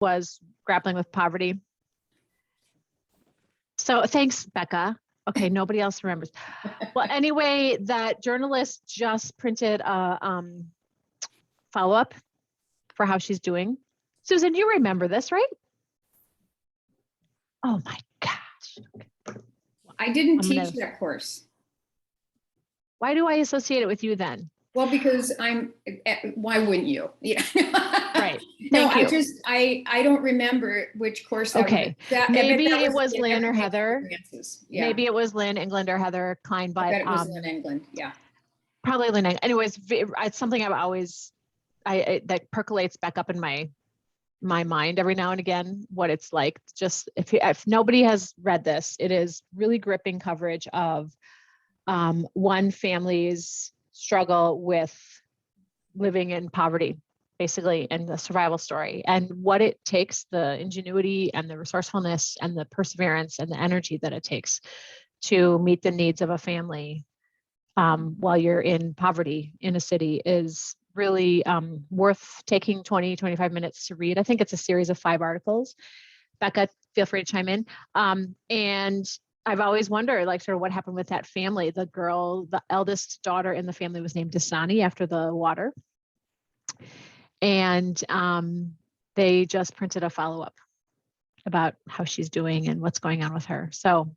was grappling with poverty. So thanks, Becca. Okay, nobody else remembers. Well, anyway, that journalist just printed a follow-up for how she's doing. Susan, you remember this, right? Oh my gosh. I didn't teach that course. Why do I associate it with you then? Well, because why wouldn't you? Yeah. Right. No, Thank you. I don't remember which course that okay. was. Maybe it was Lynn or Heather. Yeah. Maybe it was Lynn England or Heather Klein, but I bet it was Lynn England. Yeah. Probably Lynn England. Anyways, it's something I've always, that percolates back up in my mind every now and again, what it's like. Just if nobody has read this, it is really gripping coverage of one family's struggle with living in poverty, basically, and the survival story, and what it takes, the ingenuity and the resourcefulness and the perseverance and the energy that it takes to meet the needs of a family while you're in poverty in a city is really worth taking 20-25 minutes to read. I think it's a series of 5 articles. Becca, feel free to chime in. And I've always wondered, like, sort of what happened with that family. The girl, the eldest daughter in the family was named Dasani after the water. And they just printed a follow-up about how she's doing and what's going on with her. So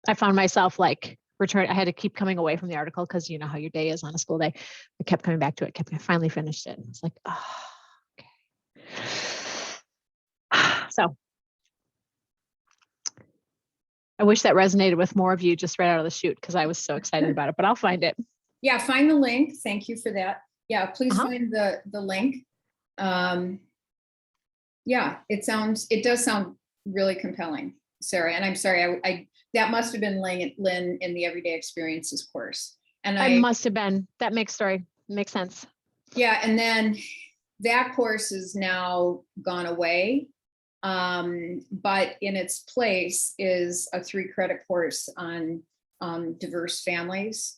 I found myself like I had to keep coming away from the article because you know how your day is on a school day. I kept coming back to it, I finally finished it. It's like, oh, okay. So I wish that resonated with more of you just right out of the chute because I was so excited about it, but I'll find it. Yeah, find the link. Thank you for that. Yeah, please find the link. Yeah, it does sound really compelling, Sarah. And I'm sorry, I that must have been Lynn in the Everyday Experiences course. And I must have been. That makes sense. Yeah, and then that course is now gone away. But in its place is a 3-credit course on diverse families.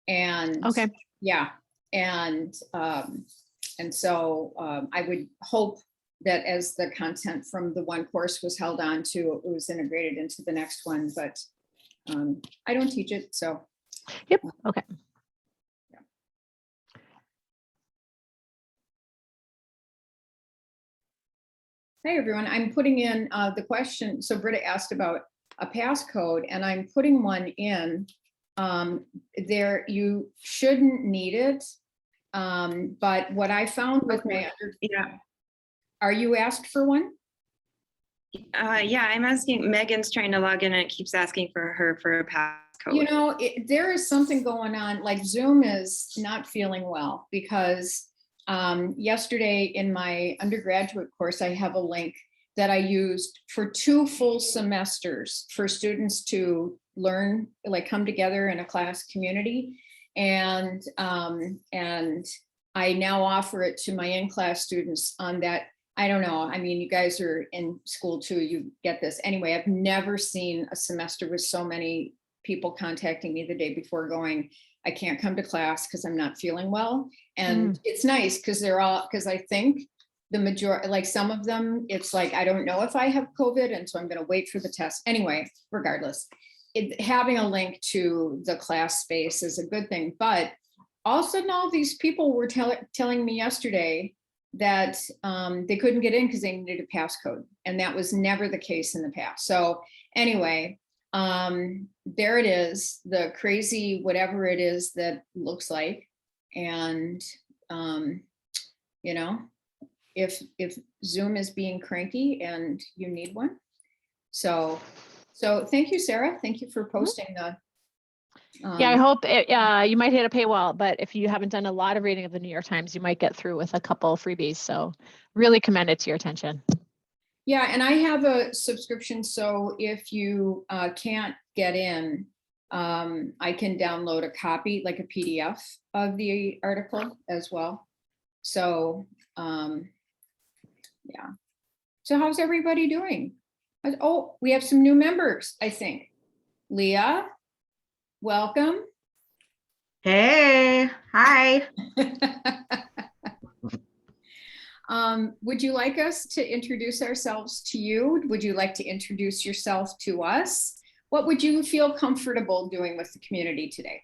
And okay. Yeah. And so I would hope that as the content from the one course was held on to, it was integrated into the next one, but I don't teach it, so. Yep, okay. Yeah. Hey everyone, I'm putting in the question. So Britta asked about a passcode and I'm putting one in. There, you shouldn't need it. But what I found with my Are you asked for one? Yeah, I'm asking. Megan's trying to log in and it keeps asking for her for a passcode. You know, there is something going on, like Zoom is not feeling well because yesterday in my undergraduate course, I have a link that I used for 2 full semesters for students to learn, like come together in a class community. And I now offer it to my in-class students on that. I don't know. I mean, you guys are in school too. You get this. Anyway, I've never seen a semester with so many people contacting me the day before going, I can't come to class because I'm not feeling well. And it's nice because I think the majority, like some of them, it's like, I don't know if I have COVID. And so I'm going to wait for the test. Anyway, regardless, having a link to the class space is a good thing. But also now these people were telling me yesterday that they couldn't get in because they needed a passcode. And that was never the case in the past. So anyway, there it is, the crazy, whatever it is that looks like. And, you know, if Zoom is being cranky and you need one. So thank you, Sarah. Thank you for posting the. Yeah, I hope you might hit a paywall, but if you haven't done a lot of reading of the New York Times, you might get through with a couple freebies. So really commend it to your attention. Yeah, and I have a subscription. So if you can't get in, I can download a copy, like a PDF of the article as well. So yeah. So how's everybody doing? Oh, we have some new members, I think. Leah, welcome. Hey, hi. Would you like us to introduce ourselves to you? Would you like to introduce yourself to us? What would you feel comfortable doing with the community today?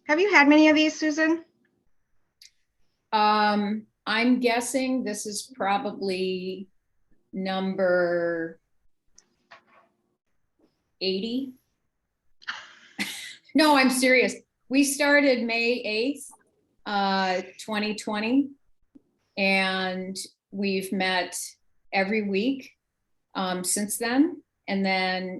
Have you had many of these, Susan? I'm guessing this is probably number 80. No, I'm serious. We started May 8th, 2020, and we've met every week since then. And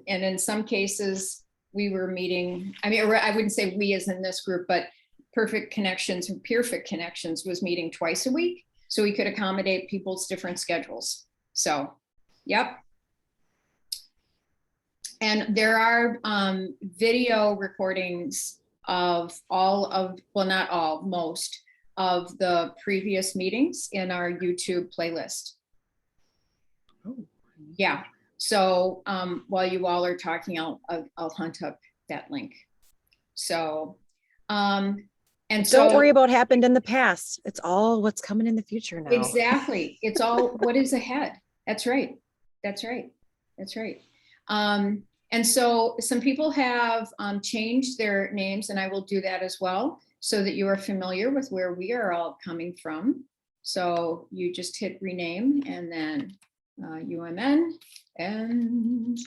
in some cases, we were meeting, I mean, I wouldn't say we as in this group, but Perfect Connections and PEER-fect Connections was meeting twice a week, so we could accommodate people's different schedules. So, yep. And there are video recordings of all of, well, not all, most of the previous meetings in our YouTube playlist. Oh. Yeah. So while you all are talking, I'll hunt up that link. So, and so don't worry about what happened in the past. It's all what's coming in the future now. exactly. It's all what is ahead. That's right. That's right. That's right. And so some people have changed their names, and I will do that as well, so that you are familiar with where we are all coming from. So you just hit rename and then UMN and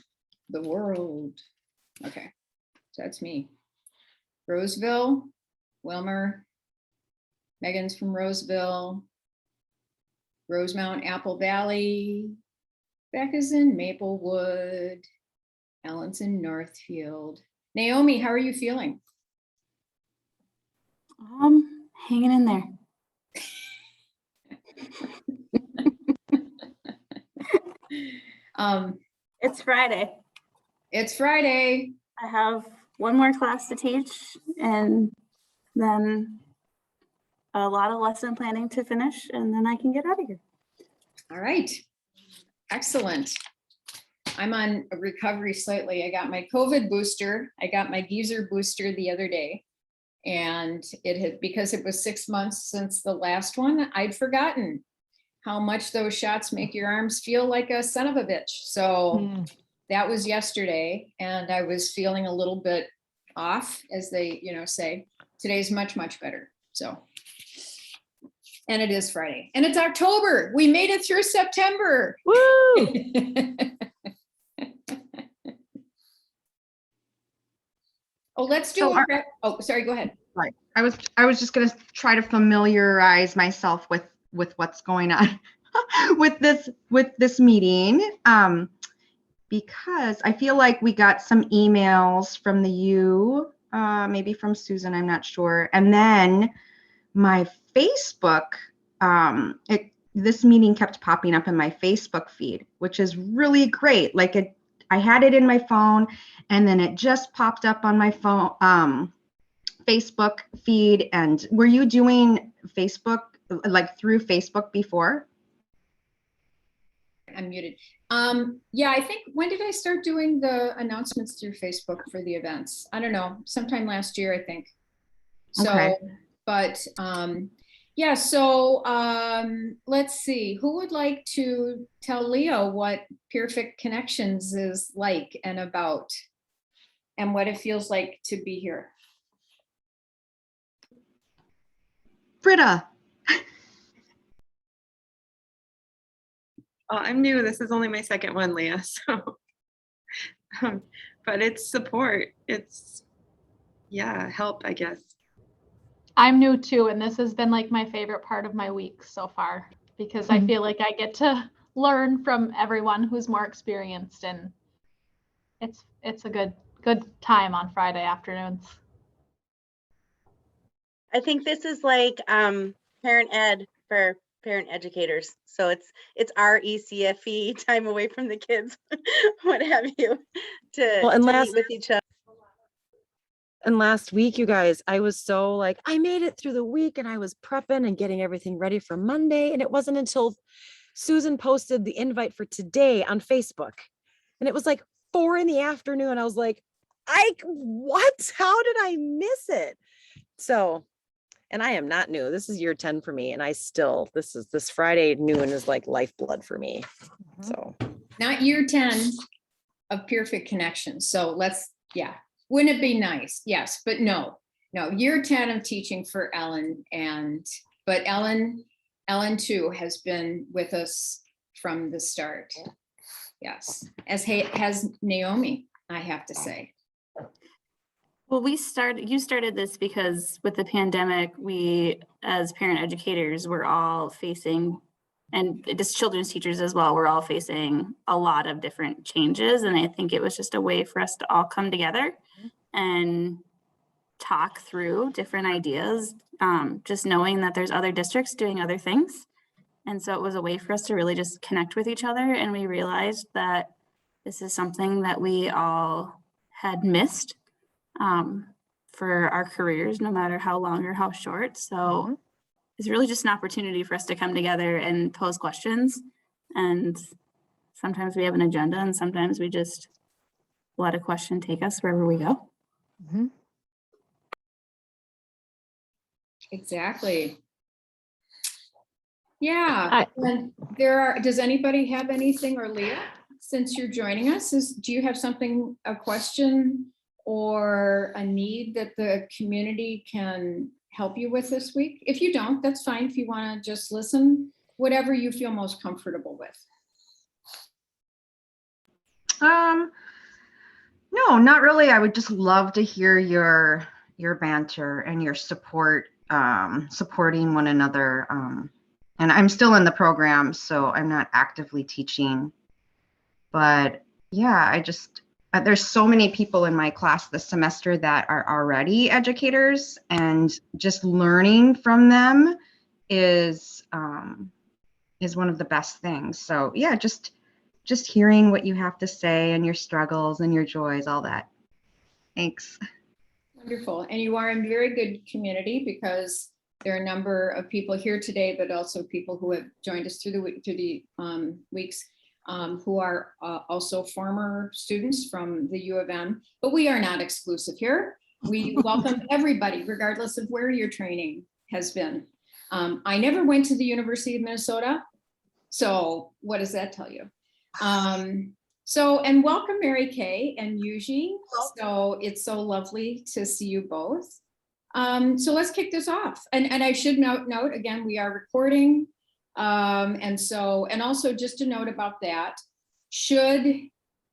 the world. Okay, so that's me. Roseville, Wilmer, Megan's from Roseville, Rosemount, Apple Valley, Becca's in Maplewood, Ellen's in Northfield. Naomi, how are you feeling? Hanging in there. It's Friday. It's Friday. I have one more class to teach and then a lot of lesson planning to finish, and then I can get out of here. All right. Excellent. I'm on a recovery slightly. I got my COVID booster. I got my Geezer booster the other day. And it had, because it was 6 months since the last one, I'd forgotten how much those shots make your arms feel like a son of a bitch. So that was yesterday, and I was feeling a little bit off, as they, say. Today's much, much better. So, and it is Friday, and it's October. We made it through September. Woo! Oh, let's do So it. Oh, sorry, go ahead. Right. I was just going to try to familiarize myself with what's going on with this meeting, because I feel like we got some emails from maybe from Susan, I'm not sure, and then my Facebook, this meeting kept popping up in my Facebook feed, which is really great. Like I had it in my phone, and then it just popped up on my phone, Facebook feed. And were you doing Facebook, like through Facebook before? I'm muted. Yeah, I think, when did I start doing the announcements through Facebook for the events? I don't know, sometime last year, I think. So, Okay. but yeah, so let's see, who would like to tell Leo what PEER-fect Connections is like and about, and what it feels like to be here? Britta. I'm new. This is only my second one, Leah. So, but it's support. It's, yeah, help, I guess. I'm new too, and this has been like my favorite part of my week so far, because I feel like I get to learn from everyone who's more experienced, and it's a good time on Friday afternoons. I think this is like parent ed for parent educators. So it's our ECFE time away from the kids, what have you, to meet with each other. And last week, you guys, I was so like, I made it through the week and I was prepping and getting everything ready for Monday. And it wasn't until Susan posted the invite for today on Facebook. And it was like, 4 in the afternoon. I was like, what? How did I miss it? So, and I am not new. This is year 10 for me. And this Friday noon is like lifeblood for me. So Not year 10 of PEER-fect connections. So wouldn't it be nice? Yes, but no, year 10 of teaching for Ellen, but Ellen too has been with us from the start. Yes, as has Naomi, I have to say. Well, you started this because with the pandemic, we as parent educators were all facing, and just children's teachers as well, we're all facing a lot of different changes. And I think it was just a way for us to all come together and talk through different ideas, just knowing that there's other districts doing other things. And so it was a way for us to really just connect with each other. And we realized that this is something that we all had missed for our careers, no matter how long or how short. So it's really just an opportunity for us to come together and pose questions. And sometimes we have an agenda, and sometimes we just let a question take us wherever we go. Exactly. Yeah. And does anybody have anything, or Leah, since you're joining us, do you have a question or a need that the community can help you with this week? If you don't, that's fine. If you want to just listen, whatever you feel most comfortable with. No, not really. I would just love to hear your banter and your support, supporting one another. And I'm still in the program, so I'm not actively teaching. But yeah, there's so many people in my class this semester that are already educators, and just learning from them is one of the best things. So yeah, just hearing what you have to say and your struggles and your joys, all that. Thanks. Wonderful. And you are in very good community, because there are a number of people here today, but also people who have joined us through the weeks, who are also former students from the U of M, but we are not exclusive here. We welcome everybody, regardless of where your training has been. I never went to the University of Minnesota, so what does that tell you? And welcome Mary Kay and Eugene. So it's so lovely to see you both. So let's kick this off. And I should note again, we are recording. And also just a note about that,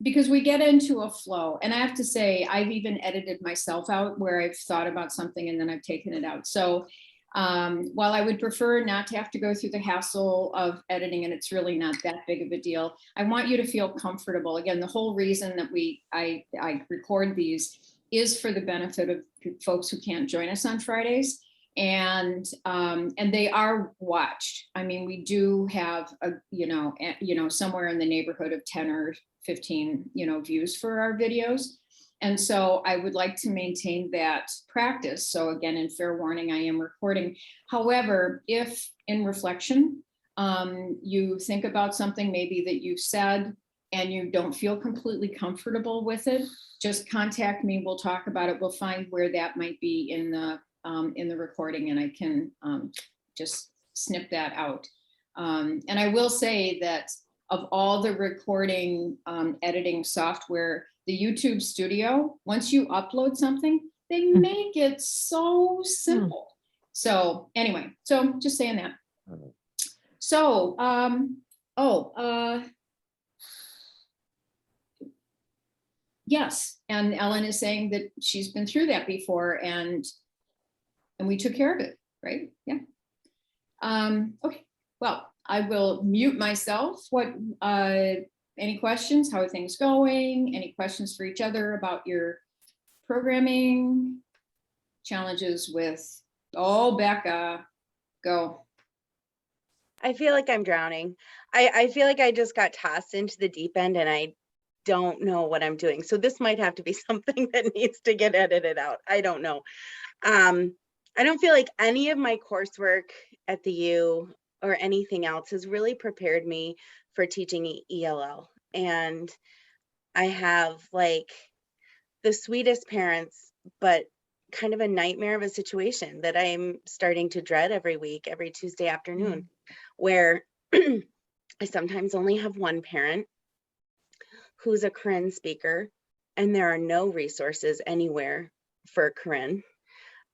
because we get into a flow, and I have to say, I've even edited myself out where I've thought about something and then I've taken it out. So while I would prefer not to have to go through the hassle of editing, and it's really not that big of a deal, I want you to feel comfortable. Again, the whole reason that I record these is for the benefit of folks who can't join us on Fridays. And they are watched. I mean, we do have somewhere in the neighborhood of 10 or 15, views for our videos. And so I would like to maintain that practice. So again, in fair warning, I am recording. However, if in reflection, you think about something maybe that you've said and you don't feel completely comfortable with it, just contact me. We'll talk about it. We'll find where that might be in the recording, and I can just snip that out. And I will say that of all the recording editing software, the YouTube Studio, once you upload something, they make it so simple. So anyway, so just saying that. So, yes, and Ellen is saying that she's been through that before, and we took care of it, right? Yeah. Okay, well, I will mute myself. Any questions? How are things going? Any questions for each other about your programming? Challenges with, Becca, go. I feel like I'm drowning. I feel like I just got tossed into the deep end and I don't know what I'm doing. So this might have to be something that needs to get edited out. I don't know. I don't feel like any of my coursework at the U or anything else has really prepared me for teaching ELL. And I have like the sweetest parents, but kind of a nightmare of a situation that I'm starting to dread every week, every Tuesday afternoon, where I sometimes only have one parent who's a Korean speaker, and there are no resources anywhere for Korean.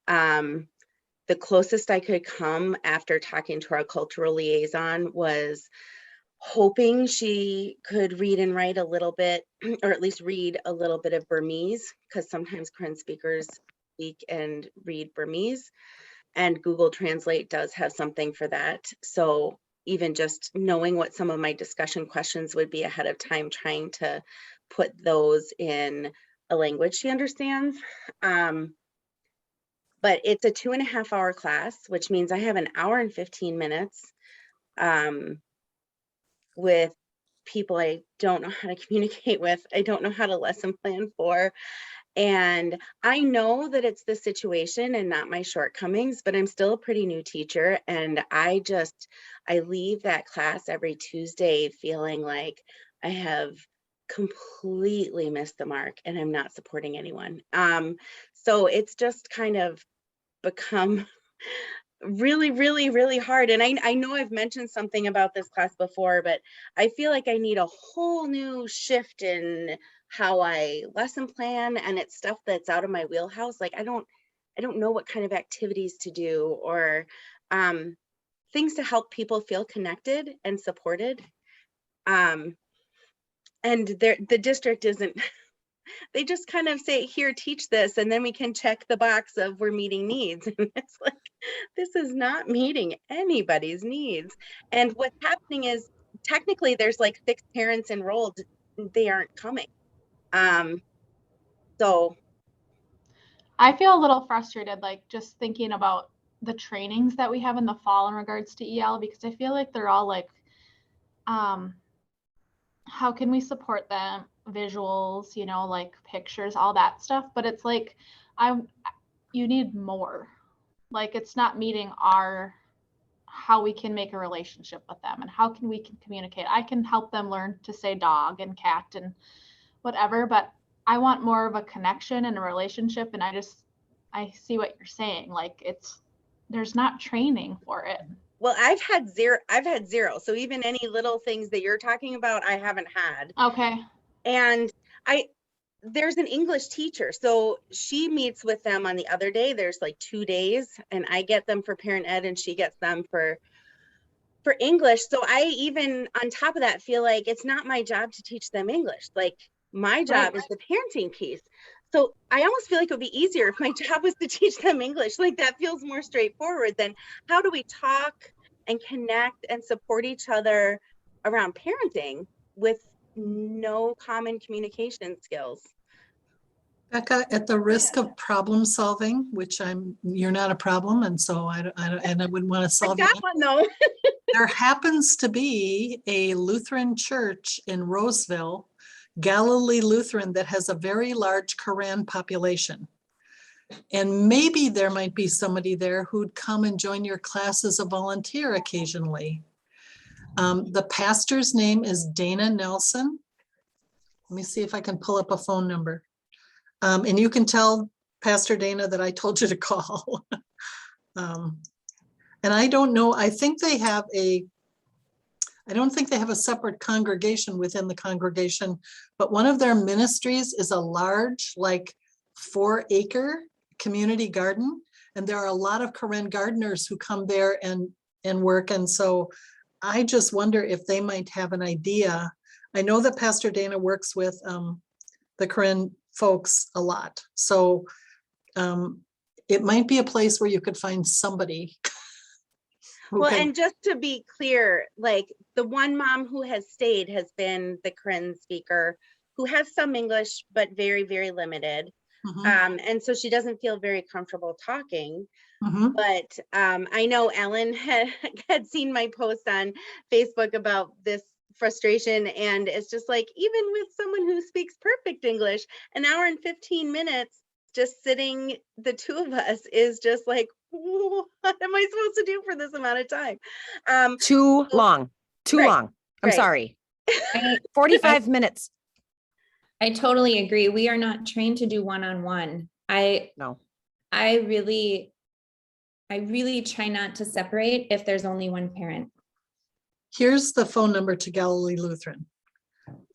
The closest I could come after talking to our cultural liaison was hoping she could read and write a little bit, or at least read a little bit of Burmese, because sometimes Korean speakers speak and read Burmese, and Google Translate does have something for that. So even just knowing what some of my discussion questions would be ahead of time, trying to put those in a language she understands. But it's a 2.5-hour class, which means I have an hour and 15 minutes with people I don't know how to communicate with. I don't know how to lesson plan for. And I know that it's the situation and not my shortcomings, but I'm still a pretty new teacher. And I leave that class every Tuesday feeling like I have completely missed the mark and I'm not supporting anyone. So it's just kind of become really, really, really hard. And I know I've mentioned something about this class before, but I feel like I need a whole new shift in how I lesson plan, and it's stuff that's out of my wheelhouse. Like I don't know what kind of activities to do, or things to help people feel connected and supported. And the district isn't, they just kind of say, here, teach this, and then we can check the box of we're meeting needs. And it's like, this is not meeting anybody's needs. And what's happening is technically there's like 6 parents enrolled, they aren't coming. So I feel a little frustrated, like just thinking about the trainings that we have in the fall in regards to EL, because I feel like they're all like, how can we support them? Visuals, you know, like pictures, all that stuff. But it's like, you need more. Like it's not meeting how we can make a relationship with them and how can we communicate. I can help them learn to say dog and cat and whatever, but I want more of a connection and a relationship. And I see what you're saying. Like there's not training for it. well, I've had zero. So even any little things that you're talking about, I haven't had. Okay. And there's an English teacher, so she meets with them on the other day. There's like 2 days, and I get them for parent ed and she gets them for English. So I even on top of that feel like it's not my job to teach them English. Like my job is the parenting piece. So I almost feel like it would be easier if my job was to teach them English. Like that feels more straightforward than how do we talk and connect and support each other around parenting with no common communication skills. Becca, at the risk of problem solving, which you're not a problem, and so I wouldn't want to solve I got one though. There happens to be a Lutheran church in Roseville, Galilee Lutheran, that has a very large Korean population. And maybe there might be somebody there who'd come and join your class as a volunteer occasionally. The pastor's name is Dana Nelson. Let me see if I can pull up a phone number. And you can tell Pastor Dana that I told you to call. And I don't know, I don't think they have a separate congregation within the congregation, but one of their ministries is a large, like 4-acre community garden. And there are a lot of Korean gardeners who come there and work. And so I just wonder if they might have an idea. I know that Pastor Dana works with the Korean folks a lot. So it might be a place where you could find somebody. Well, and just to be clear, like the one mom who has stayed has been the Korean speaker who has some English, but very, very limited. And so she doesn't feel very comfortable talking. But I know Ellen had seen my post on Facebook about this frustration. And it's just like, even with someone who speaks perfect English, an hour and 15 minutes, just sitting, the two of us is just like, what am I supposed to do for this amount of time? Too long. I'm right, sorry. I need 45 minutes. I totally agree. We are not trained to do one-on-one. No. I really try not to separate if there's only one parent. Here's the phone number to Galilee Lutheran.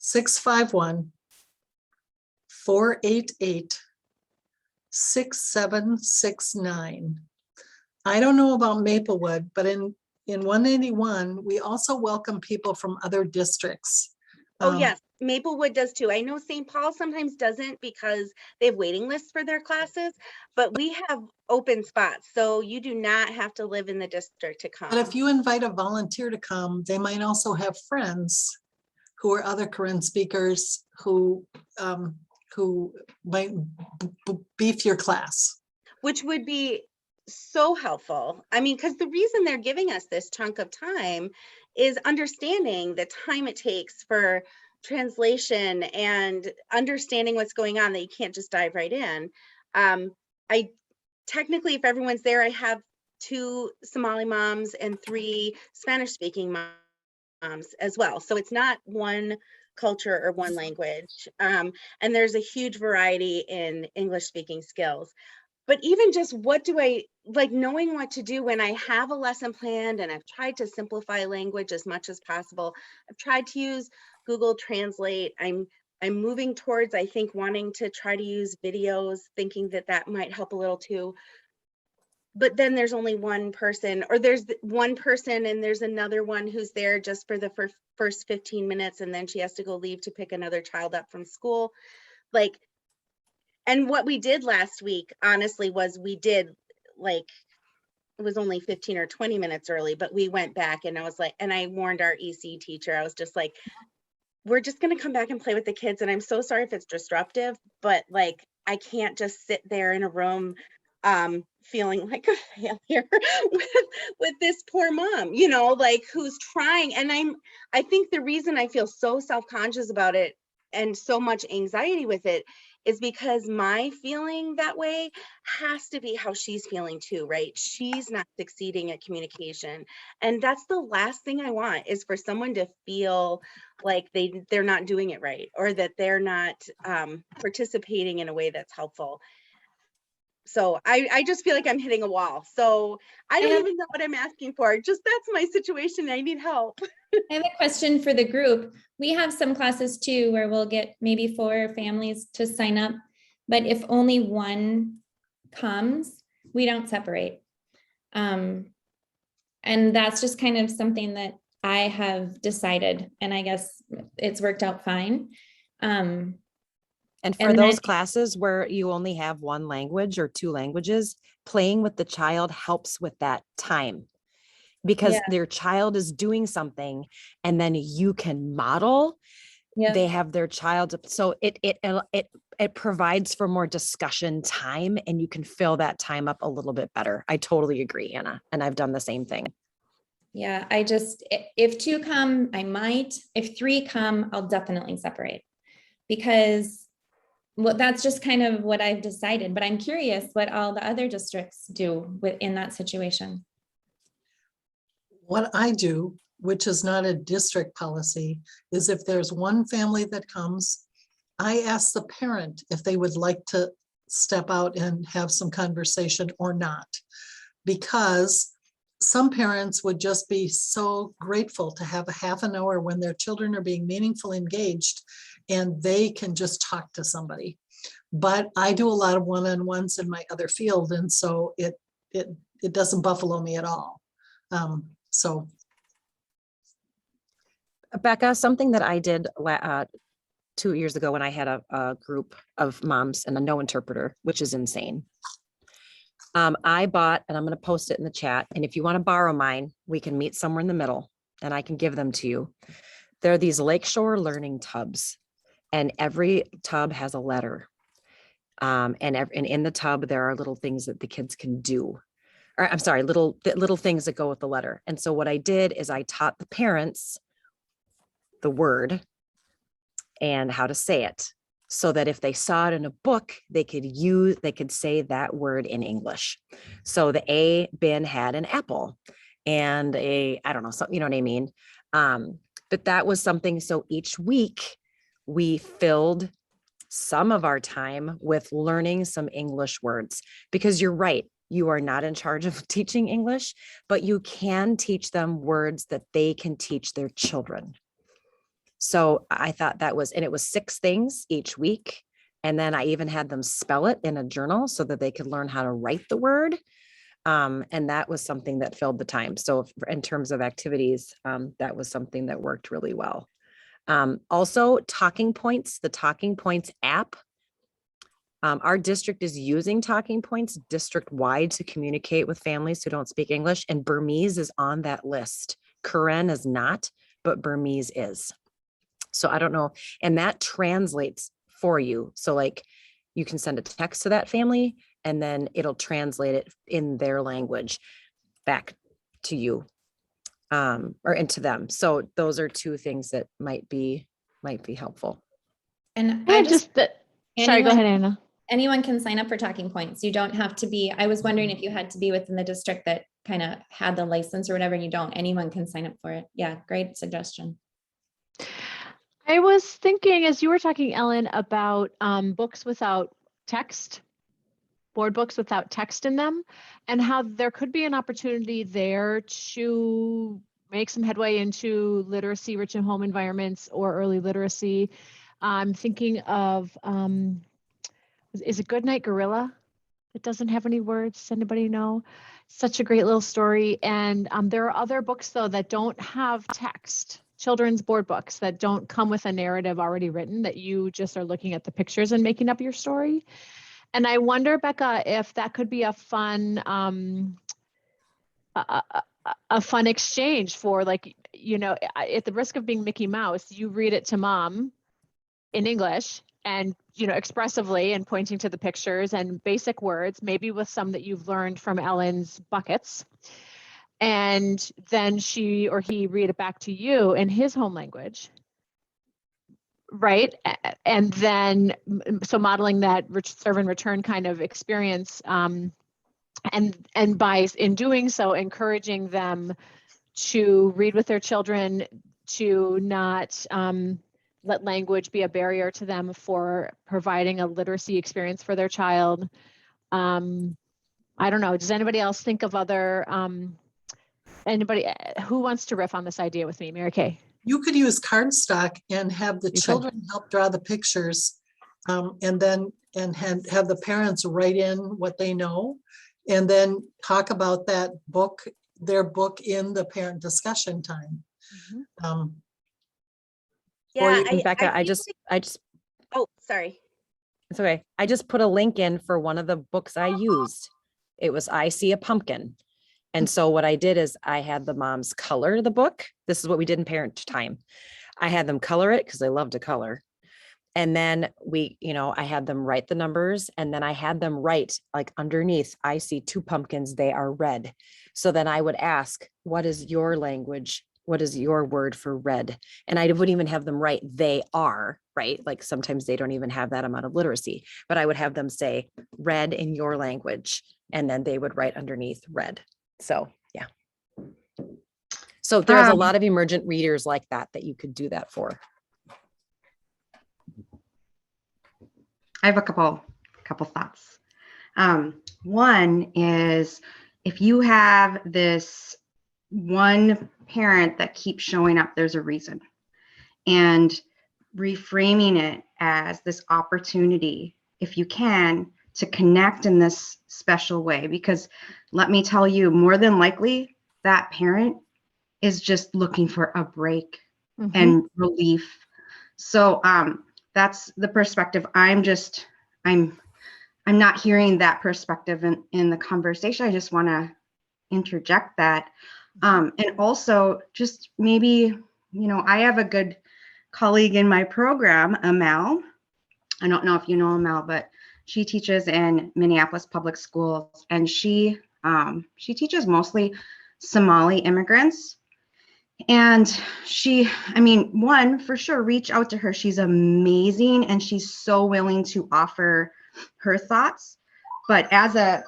651-488-6769. I don't know about Maplewood, but in 181, we also welcome people from other districts. Oh, yes, Maplewood does too. I know St. Paul sometimes doesn't because they have waiting lists for their classes, but we have open spots. So you do not have to live in the district to come. But if you invite a volunteer to come, they might also have friends who are other Korean speakers who might beef your class. Which would be so helpful. I mean, because the reason they're giving us this chunk of time is understanding the time it takes for translation and understanding what's going on, that you can't just dive right in. I technically, if everyone's there, I have 2 Somali moms and 3 Spanish speaking moms as well. So it's not one culture or one language. And there's a huge variety in English speaking skills. But even just what do I like, knowing what to do when I have a lesson planned, and I've tried to simplify language as much as possible. I've tried to use Google Translate. I'm moving towards, I think, wanting to try to use videos, thinking that that might help a little too. But then there's only one person, or there's one person and there's another one who's there just for the first 15 minutes, and then she has to go leave to pick another child up from school. Like, and what we did last week, honestly, was we did like, it was only 15 or 20 minutes early, but we went back and I was like, and I warned our EC teacher, I was just like, we're just going to come back and play with the kids. And I'm so sorry if it's disruptive, but like, I can't just sit there in a room feeling like a failure with this poor mom, you know, like who's trying. And I think the reason I feel so self-conscious about it and so much anxiety with it is because my feeling that way has to be how she's feeling too, right? She's not succeeding at communication. And that's the last thing I want, is for someone to feel like they're not doing it right, or that they're not participating in a way that's helpful. So I just feel like I'm hitting a wall. So I don't even know what I'm asking for. Just that's my situation. I need help. I have a question for the group. We have some classes too where we'll get maybe 4 families to sign up, but if only one comes, we don't separate. And that's just kind of something that I have decided, and I guess it's worked out fine. And for those classes where you only have one language or 2 languages, playing with the child helps with that time, because their child is doing something and then you can model. They have their child. So it provides for more discussion time, and you can fill that time up a little bit better. I totally agree, Anna. And I've done the same thing. Yeah, if 2 come, I might. If 3 come, I'll definitely separate, because that's just kind of what I've decided. But I'm curious what all the other districts do in that situation. What I do, which is not a district policy, is if there's one family that comes, I ask the parent if they would like to step out and have some conversation or not, because some parents would just be so grateful to have a half an hour when their children are being meaningfully engaged and they can just talk to somebody. But I do a lot of one-on-ones in my other field, and so it doesn't buffalo me at all. So, Becca, something that I did 2 years ago when I had a group of moms and a no interpreter, which is insane. I bought, and I'm going to post it in the chat, and if you want to borrow mine, we can meet somewhere in the middle and I can give them to you. There are these Lakeshore learning tubs, and every tub has a letter. And in the tub, there are little things that the kids can do. Or I'm sorry, little things that go with the letter. And so what I did is I taught the parents the word and how to say it, so that if they saw it in a book, they could say that word in English. So the A bin had an apple and I don't know, so you know what I mean? But that was something. So each week we filled some of our time with learning some English words, because you're right. You are not in charge of teaching English, but you can teach them words that they can teach their children. So I thought that was, and it was 6 things each week. And then I even had them spell it in a journal so that they could learn how to write the word. And that was something that filled the time. So in terms of activities, that was something that worked really well. Also, Talking Points, the Talking Points app. Our district is using Talking Points district-wide to communicate with families who don't speak English, and Burmese is on that list. Karen is not, but Burmese is. So I don't know, and that translates for you. So like you can send a text to that family and then it'll translate it in their language back to you, or into them. So those are 2 things that might be helpful. And I I just, sorry, go ahead, Anna. anyone can sign up for Talking Points. You don't have to be, I was wondering if you had to be within the district that kind of had the license or whatever, and you don't, anyone can sign up for it. Yeah, great suggestion. I was thinking as you were talking, Ellen, about books without text, board books without text in them, and how there could be an opportunity there to make some headway into literacy rich in home environments or early literacy. I'm thinking of, is it Goodnight Gorilla? It doesn't have any words. Does anybody know? Such a great little story. And there are other books, though, that don't have text, children's board books that don't come with a narrative already written, that you just are looking at the pictures and making up your story. And I wonder, Becca, if that could be a fun, a fun exchange for, like, you know, at the risk of being Mickey Mouse, you read it to mom in English and, you know, expressively and pointing to the pictures and basic words, maybe with some that you've learned from Ellen's buckets. And then she or he read it back to you in his home language. Right. And then, so modeling that serve and return kind of experience, and by in doing so, encouraging them to read with their children, to not let language be a barrier to them for providing a literacy experience for their child. I don't know. Does anybody else think of other, anybody who wants to riff on this idea with me? Mary Kay. You could use cardstock and have the children help draw the pictures, and then have the parents write in what they know, and then talk about that book, their book, in the parent discussion time. Yeah, or even Becca, I just oh, sorry. It's okay. I just put a link in for one of the books I used. It was I See a Pumpkin. And so what I did is I had the moms color the book. This is what we did in parent time. I had them color it because they love to color. And then I had them write the numbers, and then I had them write, like, underneath, I see 2 pumpkins, they are red. So then I would ask, what is your language? What is your word for red? And I wouldn't even have them write, they are, right? Like sometimes they don't even have that amount of literacy, but I would have them say red in your language. And then they would write underneath red. So, yeah. So there's a lot of emergent readers like that you could do that for. I have a couple thoughts. One is, if you have this one parent that keeps showing up, there's a reason. And reframing it as this opportunity, if you can, to connect in this special way. Because let me tell you, more than likely, that parent is just looking for a break and relief. So that's the perspective. I'm not hearing that perspective in the conversation. I just want to interject that. And also, just maybe, I have a good colleague in my program, Amel. I don't know if you know Amel, but she teaches in Minneapolis public schools, and she teaches mostly Somali immigrants. And one, for sure, reach out to her. She's amazing, and she's so willing to offer her thoughts. But as a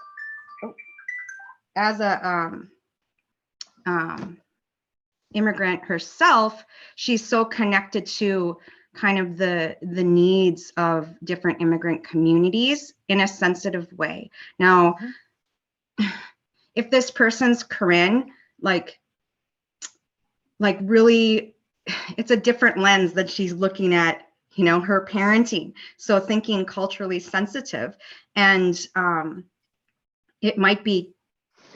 immigrant herself, she's so connected to kind of the needs of different immigrant communities in a sensitive way. Now, if this person's Corinne, like really, it's a different lens that she's looking at, you know, her parenting. So thinking culturally sensitive, and it might be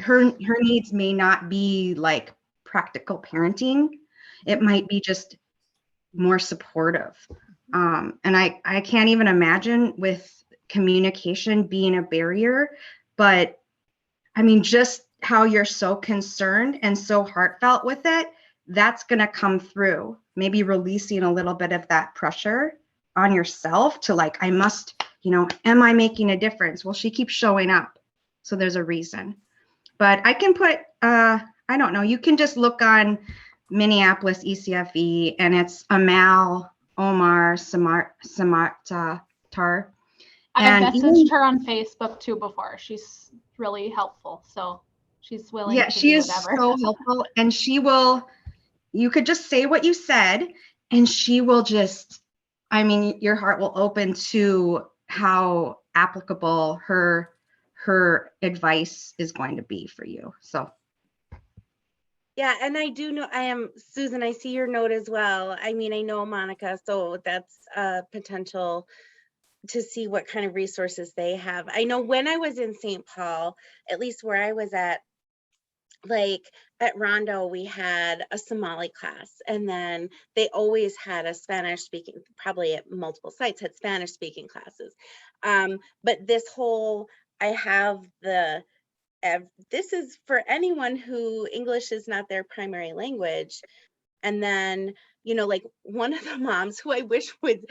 her needs may not be like practical parenting. It might be just more supportive. And I can't even imagine with communication being a barrier, but I mean, just how you're so concerned and so heartfelt with it, that's going to come through. Maybe releasing a little bit of that pressure on yourself to like, I must, you know, am I making a difference? Well, she keeps showing up. So there's a reason. But I can put, I don't know, you can just look on Minneapolis ECFE and it's Amal Omar Samartar. I've messaged her on Facebook too before. She's really helpful. So she's willing to she do is whatever. so helpful. And she will, you could just say what you said and she will just, I mean, your heart will open to how applicable her advice is going to be for you. So Yeah, and I do know, I am, Susan, I see your note as well. I mean, I know Monica, so that's a potential to see what kind of resources they have. I know when I was in St. Paul, at least where I was at, like at Rondo, we had a Somali class, and then they always had a Spanish speaking, probably at multiple sites had Spanish speaking classes. But this whole, I have the, this is for anyone who English is not their primary language. And then, you know, like one of the moms who I wish would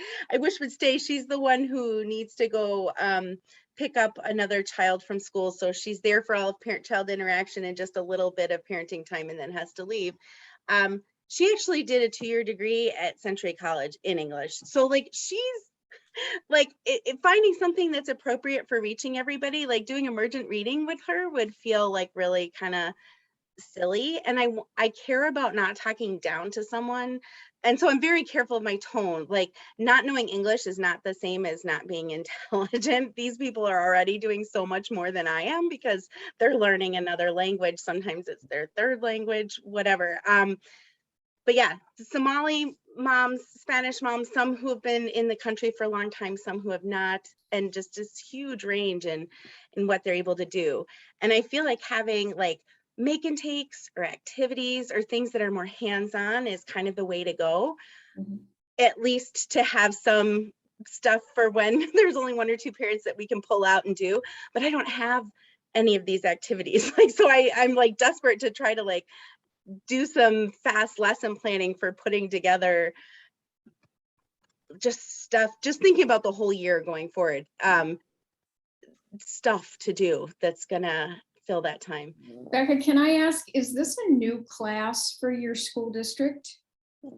stay, she's the one who needs to go pick up another child from school. So she's there for all of parent-child interaction and just a little bit of parenting time and then has to leave. She actually did a 2-year degree at Century College in English. So like she's like finding something that's appropriate for reaching everybody, like doing emergent reading with her would feel like really kind of silly. And I care about not talking down to someone. And so I'm very careful of my tone. Like not knowing English is not the same as not being intelligent. These people are already doing so much more than I am because they're learning another language. Sometimes it's their third language, whatever. But yeah, Somali moms, Spanish moms, some who have been in the country for a long time, some who have not, and just this huge range in what they're able to do. And I feel like having like make and takes or activities or things that are more hands-on is kind of the way to go, at least to have some stuff for when there's only 1 or 2 parents that we can pull out and do. But I don't have any of these activities. Like, so I'm like desperate to try to like do some fast lesson planning for putting together just stuff, just thinking about the whole year going forward, stuff to do that's gonna fill that time. Becca, can I ask, is this a new class for your school district?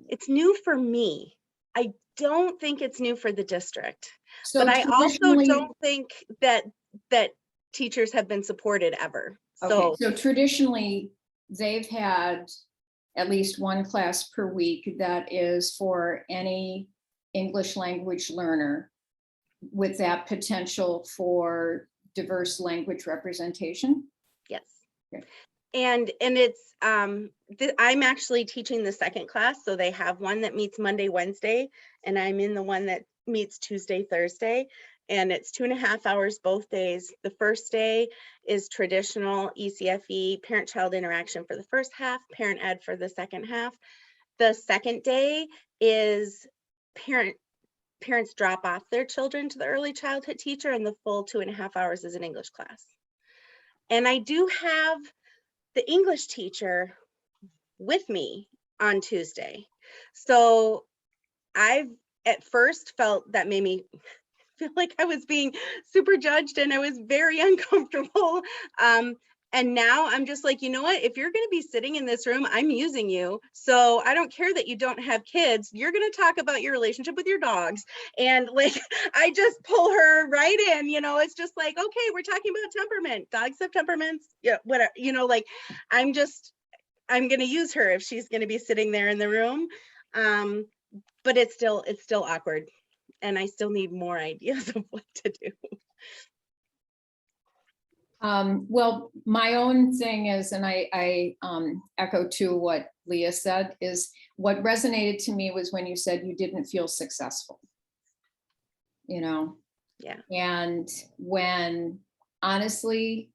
It's new for me. I don't think it's new for the district, So but I also don't think that teachers have been supported ever. Okay, so traditionally they've had at least one class per week that is for any English language learner with that potential for diverse language representation. Yes. Okay. And it's I'm actually teaching the second class, so they have one that meets Monday, Wednesday, and I'm in the one that meets Tuesday, Thursday, and it's 2.5 hours both days. The first day is traditional ECFE, parent-child interaction for the first half, parent ed for the second half. The second day is parents drop off their children to the early childhood teacher, and the full 2.5 hours is an English class. And I do have the English teacher with me on Tuesday. So I've at first felt that made me feel like I was being super judged and I was very uncomfortable. And now I'm just like, you know what, if you're going to be sitting in this room, I'm using you. So I don't care that you don't have kids. You're going to talk about your relationship with your dogs. And like, I just pull her right in, you know, it's just like, okay, we're talking about temperament. Dogs have temperaments. Yeah, whatever, you know, like I'm going to use her if she's going to be sitting there in the room. but it's still awkward, and I still need more ideas of what to do. Well, my own thing is, and I echo to what Leah said, is what resonated to me was when you said you didn't feel successful. You know? Yeah. And when honestly,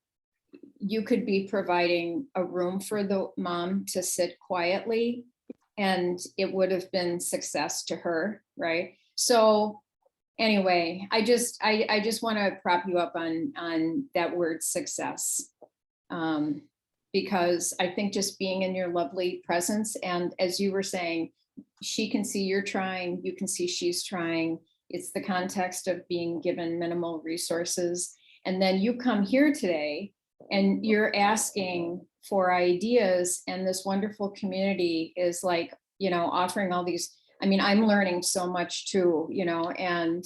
you could be providing a room for the mom to sit quietly and it would have been success to her, right? So anyway, I just want to prop you up on that word success. Because I think just being in your lovely presence, and as you were saying, she can see you're trying, you can see she's trying. It's the context of being given minimal resources. And then you come here today and you're asking for ideas, and this wonderful community is like, you know, offering all these, I mean, I'm learning so much too, you know, and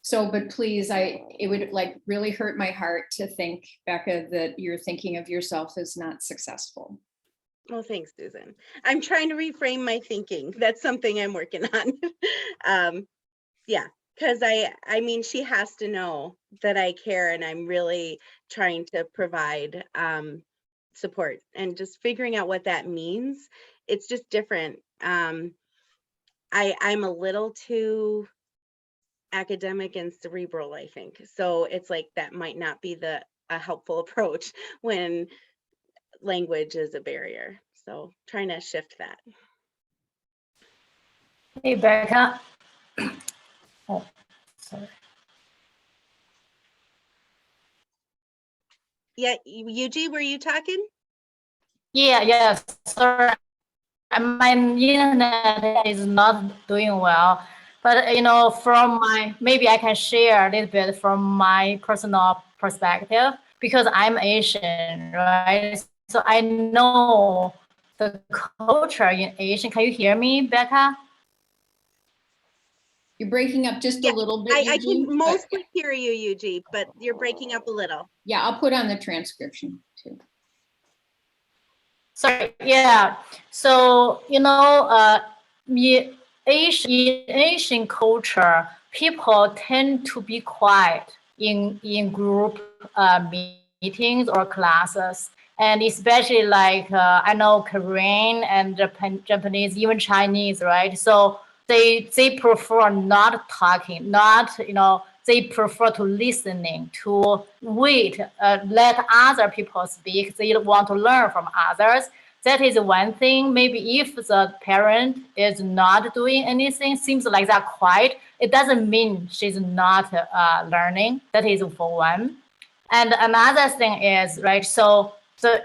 so, but please, it would like really hurt my heart to think, Becca, that you're thinking of yourself as not successful. Well, thanks, Susan. I'm trying to reframe my thinking. That's something I'm working on. Yeah, because I mean, she has to know that I care, and I'm really trying to provide support, and just figuring out what that means. It's just different. I'm a little too academic and cerebral, I think. So it's like that might not be a helpful approach when language is a barrier. So trying to shift that. Hey, Becca. Oh, sorry. Yeah, Yuji, were you talking? Yeah, sorry. My internet is not doing well, but you know, maybe I can share a little bit from my personal perspective, because I'm Asian, right? So I know the culture in Asian. Can you hear me, Becca? You're breaking up just a little bit. I can mostly hear you, Yuji, but you're breaking up a little. Yeah, I'll put on the transcription too. Sorry, yeah. So, you know, in Asian culture, people tend to be quiet in group meetings or classes. And especially like, I know Korean and Japanese, even Chinese, right? So they prefer not talking, they prefer to listening, to wait, let other people speak. They want to learn from others. That is one thing. Maybe if the parent is not doing anything, seems like they're quiet, it doesn't mean she's not learning. That is for one. And another thing is, right, so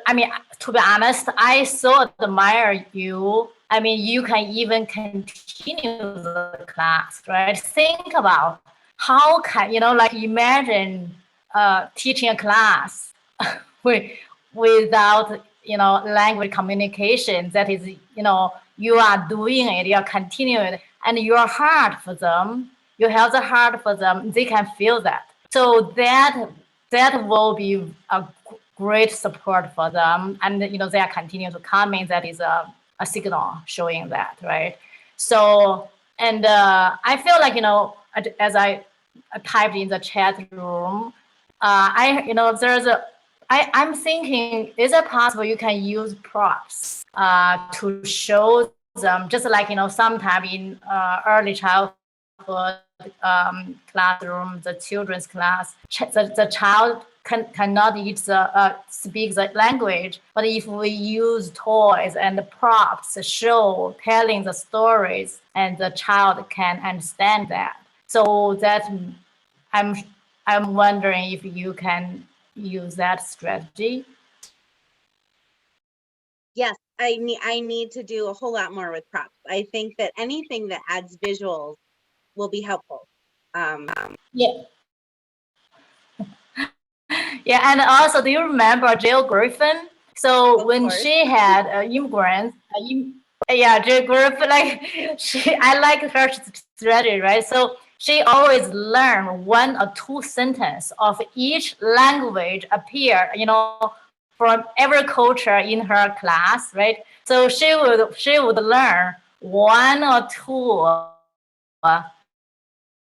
I mean, to be honest, I so admire you. I mean, you can even continue the class, right? Think about how can, like imagine teaching a class without, language communication. That is, you are doing it, you are continuing it, and your heart for them, you have the heart for them, they can feel that. So that will be a great support for them, and they are continuing to come in. That is a signal showing that, right? So, and I feel like, as I typed in the chat room, I'm thinking, is it possible you can use props to show them, just like, sometime in early childhood classroom, the children's class, the child cannot speak the language, but if we use toys and props, telling the stories, and the child can understand that. So that I'm wondering if you can use that strategy. Yes, I need to do a whole lot more with props. I think that anything that adds visuals will be helpful. Yeah. Yeah, and also, do you remember Jill Griffin? So when she had immigrants, Jill Griffin, like I like her strategy, right? So she always learned 1 or 2 sentences of each language appear, from every culture in her class, right? So she would learn 1 or 2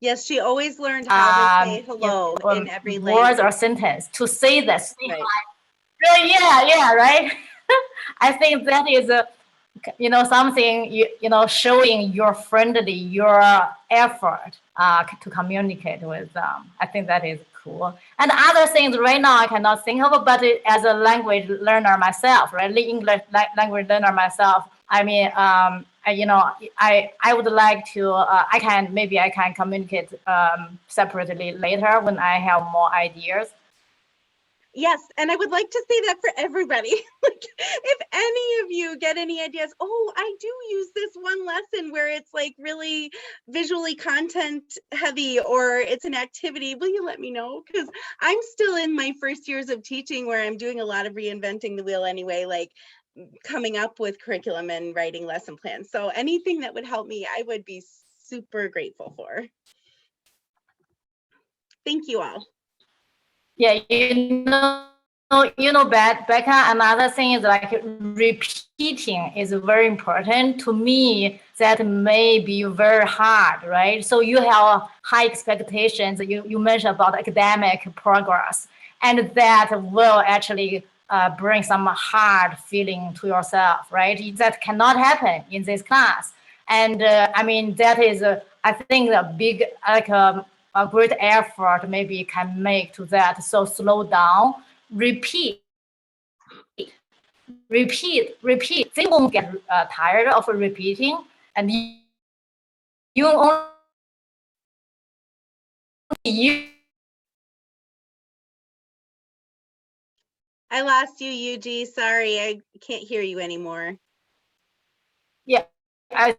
Yes, she always learned how to say hello in every words language. or sentence to say that. Say Right. hi. Yeah, right. I think that is something showing your friendly, your effort to communicate with them. I think that is cool. And other things right now I cannot think of, but as a language learner myself, right, English language learner myself, I mean, I would like to. I can communicate separately later when I have more ideas. Yes, and I would like to say that for everybody. Like, if any of you get any ideas, oh, I do use this one lesson where it's like really visually content heavy, or it's an activity, will you let me know? Because I'm still in my first years of teaching where I'm doing a lot of reinventing the wheel anyway, like coming up with curriculum and writing lesson plans. So anything that would help me, I would be super grateful for. Thank you all. Yeah, Becca, another thing is like repeating is very important. To me, that may be very hard, right? So you have high expectations. You mentioned about academic progress, and that will actually bring some hard feeling to yourself, right? That cannot happen in this class. And I mean, that is, I think, a big, like, a great effort maybe can make to that. So slow down, repeat. They won't get tired of repeating, and you only use. I lost you, UG. Sorry, I can't hear you anymore. Yeah, I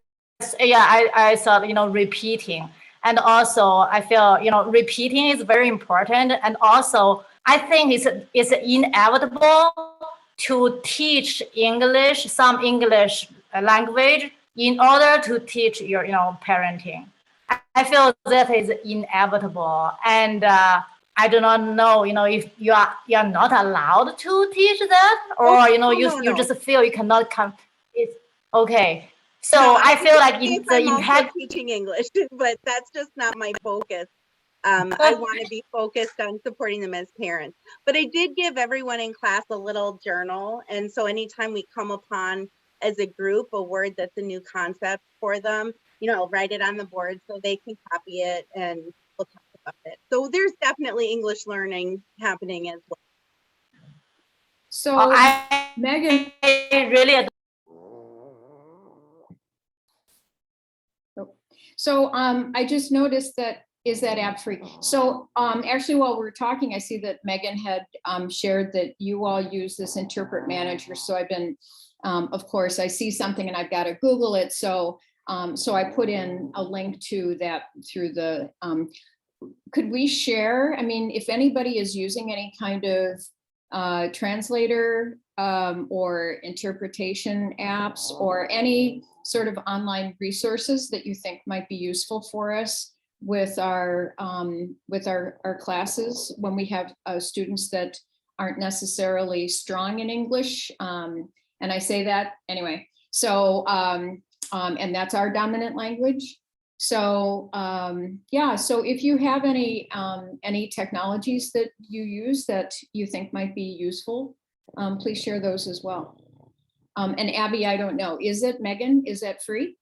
thought, repeating. And also I feel, repeating is very important. And also I think it's inevitable to teach some English language in order to teach your, parenting. I feel that is inevitable. And I do not know, if you're not allowed to teach that, or, you just feel you cannot come. It's okay. So no, I feel like I'm also teaching English, but that's just not my focus. I want to be focused on supporting them as parents. But I did give everyone in class a little journal. And so anytime we come upon as a group a word that's a new concept for them, I'll write it on the board so they can copy it and we'll talk about it. So there's definitely English learning happening as well. So Megan, really. So I just noticed that, is that app free? So actually, while we're talking, I see that Megan had shared that you all use this Interpret Manager. So I've been, of course, I see something and I've got to Google it. So I put in a link to that through the, could we share? I mean, if anybody is using any kind of translator or interpretation apps or any sort of online resources that you think might be useful for us with our classes when we have students that aren't necessarily strong in English. And I say that anyway. So, and that's our dominant language. So yeah, so if you have any technologies that you use that you think might be useful, please share those as well. And Abby, I don't know, is it, Megan, is that free?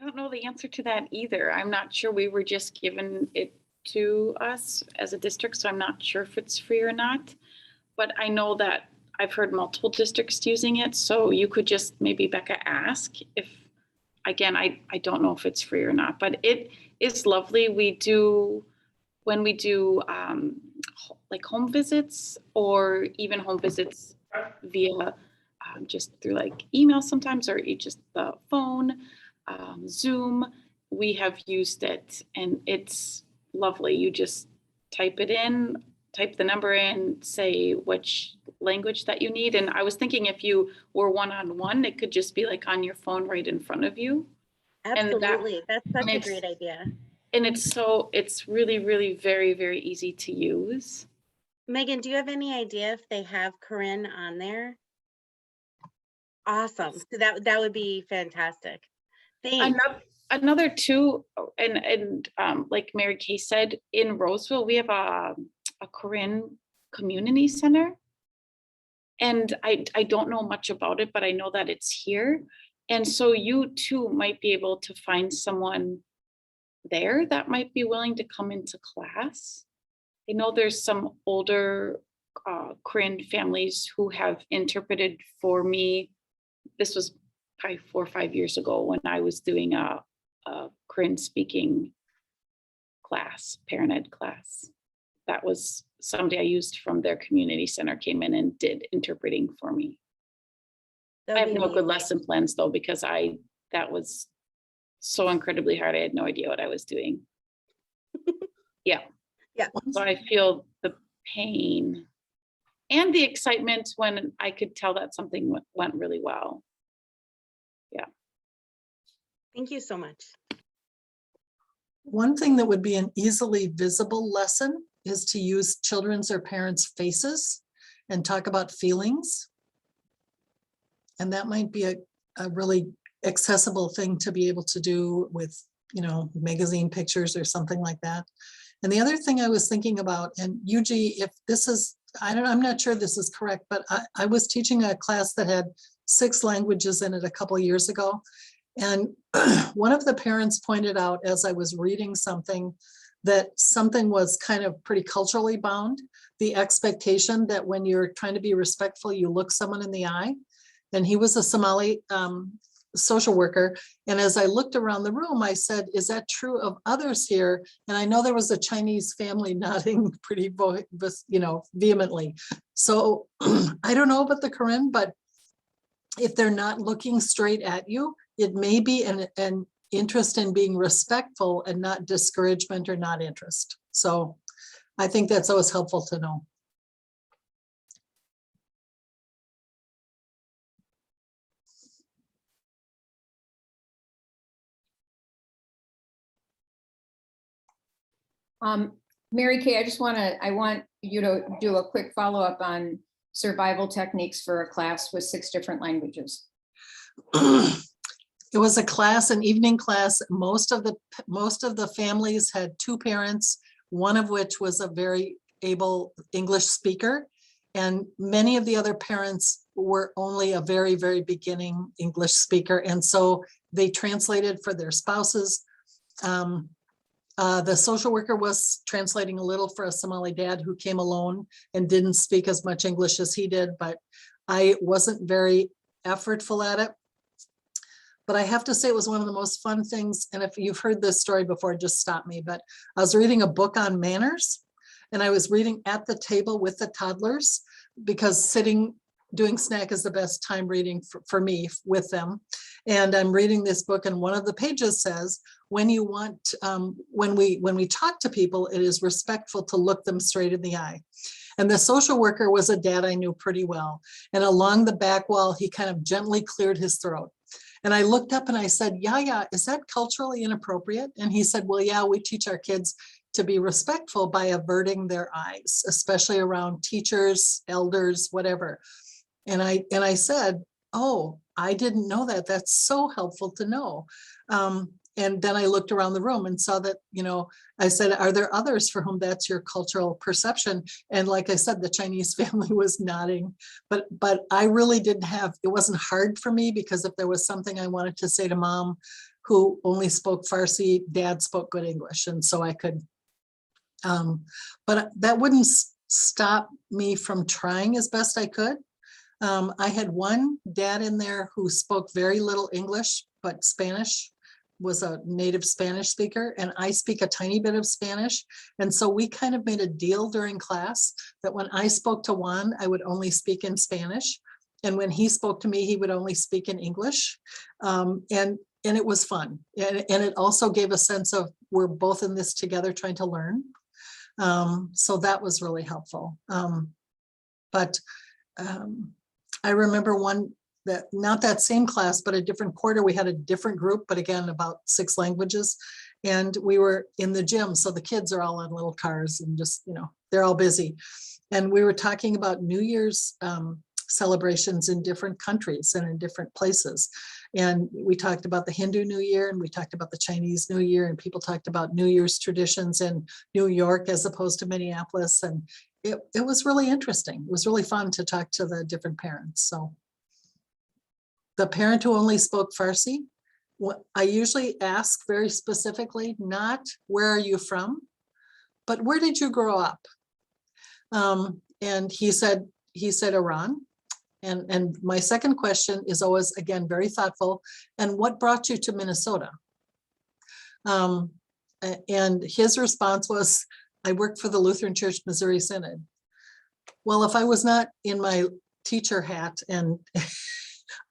I don't know the answer to that either. I'm not sure. We were just given it to us as a district, so I'm not sure if it's free or not. But I know that I've heard multiple districts using it, so you could just maybe, Becca, ask if, again, I don't know if it's free or not, but it is lovely. When we do like home visits or even home visits via just through like email sometimes, or just the phone, Zoom, we have used it and it's lovely. You just type the number in, say which language that you need. And I was thinking if you were one-on-one, it could just be like on your phone right in front of you. Absolutely. That's such a great idea. And it's really, really very, very easy to use. Megan, do you have any idea if they have Corinne on there? Awesome. So that would be fantastic. Thanks. another two, and like Mary Kay said, in Roseville, we have a Korean community center. And I don't know much about it, but I know that it's here. And so you too might be able to find someone there that might be willing to come into class. I know there's some older Korean families who have interpreted for me. This was probably 4 or 5 years ago when I was doing a Korean speaking class, parent ed class. That was somebody I used from their community center came in and did interpreting for me. I have no good lesson plans though, because that was so incredibly hard. I had no idea what I was doing. Yeah. Yeah. So I feel the pain and the excitement when I could tell that something went really well. Yeah. Thank you so much. One thing that would be an easily visible lesson is to use children's or parents' faces and talk about feelings. And that might be a really accessible thing to be able to do with, you know, magazine pictures or something like that. And the other thing I was thinking about, and Yuji, if this is, I'm not sure this is correct, but I was teaching a class that had 6 languages in it a couple of years ago. And one of the parents pointed out as I was reading something that something was kind of pretty culturally bound, the expectation that when you're trying to be respectful, you look someone in the eye. And he was a Somali social worker. And as I looked around the room, I said, is that true of others here? And I know there was a Chinese family nodding pretty, vehemently. So I don't know about the Korean, but if they're not looking straight at you, it may be an interest in being respectful and not discouragement or not interest. So I think that's always helpful to know. Mary Kay, I want you to do a quick follow-up on survival techniques for a class with 6 different languages. It was a class, an evening class. Most of the families had 2 parents, one of which was a very able English speaker. And many of the other parents were only a very, very beginning English speaker. And so they translated for their spouses. The social worker was translating a little for a Somali dad who came alone and didn't speak as much English as he did, but I wasn't very effortful at it. But I have to say it was one of the most fun things. And if you've heard this story before, just stop me. But I was reading a book on manners and I was reading at the table with the toddlers because doing snack is the best time reading for me with them. And I'm reading this book and one of the pages says, when we talk to people, it is respectful to look them straight in the eye. And the social worker was a dad I knew pretty well. And along the back wall, he kind of gently cleared his throat. And I looked up and I said, yeah, is that culturally inappropriate? And he said, well, yeah, we teach our kids to be respectful by averting their eyes, especially around teachers, elders, whatever. And I said, oh, I didn't know that. That's so helpful to know. And then I looked around the room and saw that, I said, are there others for whom that's your cultural perception? And like I said, the Chinese family was nodding, but I really didn't it wasn't hard for me because if there was something I wanted to say to mom who only spoke Farsi, dad spoke good English. And so I could, but that wouldn't stop me from trying as best I could. I had one dad in there who spoke very little English, but Spanish, was a native Spanish speaker, and I speak a tiny bit of Spanish. And so we kind of made a deal during class that when I spoke to Juan, I would only speak in Spanish. And when he spoke to me, he would only speak in English. And it was fun. And it also gave a sense of we're both in this together trying to learn. So that was really helpful. But I remember not that same class, but a different quarter, we had a different group, but again, about 6 languages. And we were in the gym. So the kids are all in little cars and just, they're all busy. And we were talking about New Year's celebrations in different countries and in different places. And we talked about the Hindu New Year, and we talked about the Chinese New Year, and people talked about New Year's traditions in New York as opposed to Minneapolis. And it was really interesting. It was really fun to talk to the different parents. So the parent who only spoke Farsi, I usually ask very specifically, not where are you from, but where did you grow up? And he said Iran. And my second question is always, again, very thoughtful. And what brought you to Minnesota? And his response was, I worked for the Lutheran Church Missouri Synod. Well, if I was not in my teacher hat, and